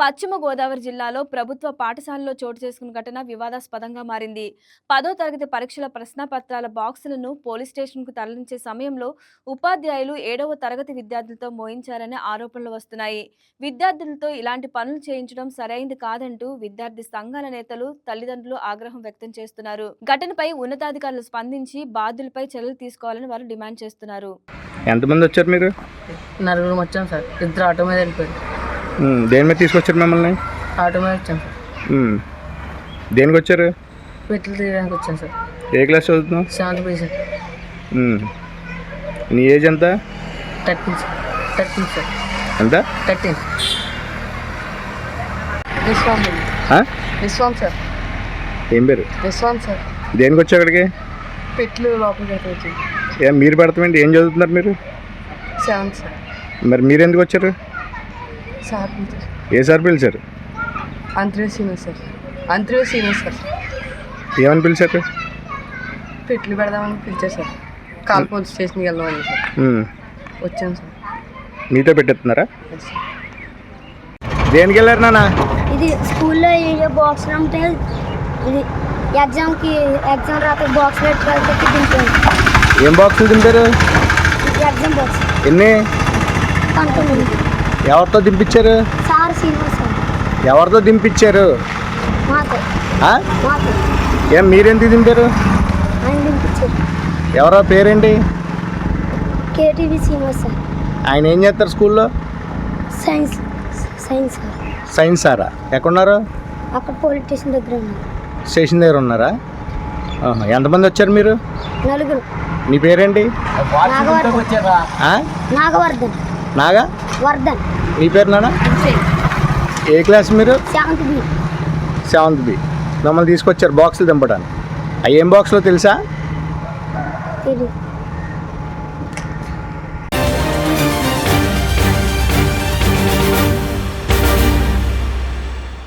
పశ్చిమ గోదావరి జిల్లాలో ప్రభుత్వ పాఠశాలలో చోటు చేసుకున్న ఘటన వివాదాస్పదంగా మారింది. 10వ తరగతి పరీక్షల ప్రశ్నపత్రాల బాక్సులను పోలీస్ స్టేషన్కు తరలించే సమయంలో ఉపాధ్యాయులు 7వ తరగతి విద్యార్థులతో మోయించారనే ఆరోపణలు వస్తున్నాయి. విద్యార్థులతో ఇలాంటి పనులు చేయించడం సరైంది కాదంటూ విద్యార్థి సంఘాల నేతలు, తల్లిదండ్రులు ఆగ్రహం వ్యక్తం చేస్తున్నారు. ఘటనపై ఉన్నతాధికారులు స్పందించి బాధ్యులపై చర్యలు తీసుకోవాలని వారు డిమాండ్ చేస్తున్నారు. ఎంతమంది వచ్చారు మీరు? నలుగురు వచ్చాం సార్. ఇద్దరు ఆటో మీద వెళ్ళిపోయారు. దేని మీద తీసుకొచ్చారు మిమ్మల్ని? ఆటో మీద వచ్చాం సార్. దేనికి వచ్చారు? పెట్లు తీయడానికి వచ్చాం సార్. ఏ క్లాస్ చదువుతున్నావు? 7th B sir. నీ ఏజ్ ఎంత? 13 సార్. 13 సార్. ఎంత? 13. విశ్వం సార్. ఏం పేరు? విశ్వం సార్. దేనికి వచ్చారు అక్కడికి? పెట్లు లోపలికి వచ్చాయి. మీరు పెడతామండి. ఏం చదువుతున్నారు మీరు? 7th sir. మరి మీరు ఎందుకు వచ్చారు? సార్ ఏ సార్ పిలిచారు? Antarvedi senior sir. Antarvedi senior sir. ఏమని పిలిచారు? పెట్లు పెడదామని పిలిచారు సార్. కాల్ పోలీస్ స్టేషన్కి వెళ్దామని సార్. వచ్చాం సార్. మీతో పెట్టేస్తున్నారా? దేనికి వెళ్ళారు నాన్న? ఇది స్కూల్లో ఏ బాక్స్ ఉంటే ఇది ఎగ్జామ్ రాత్రి బాక్స్ పెట్టి దింపాను. ఏం బాక్సులు దింపారు? Exam box. ఎన్ని? 19. ఎవరితో దింపించారు? Sir Srinivas sir. ఎవరితో దింపించారు? మాతో. ఏం మీరెందుకు దింపారు? ఆయన దింపించారు. ఎవరో పేరేంటి? KTV Srinivas sir. ఆయన ఏం చేస్తారు స్కూల్లో? Science sir. సైన్స్ సారా? ఎక్కడున్నారు? అక్కడ పోలీస్ స్టేషన్ దగ్గర ఉన్నారు. స్టేషన్ దగ్గర ఉన్నారా? ఎంతమంది వచ్చారు మీరు? 4. నీ పేరేంటి? నాగవర్ధన్. నాగవర్ధన్. నీ పేరు నాన్న? ఏ క్లాస్ మీరు? 7th B. మమ్మల్ని తీసుకొచ్చారు బాక్సులు దింపడానికి. అవి ఏం బాక్స్లో తెలుసా? తెలియదు.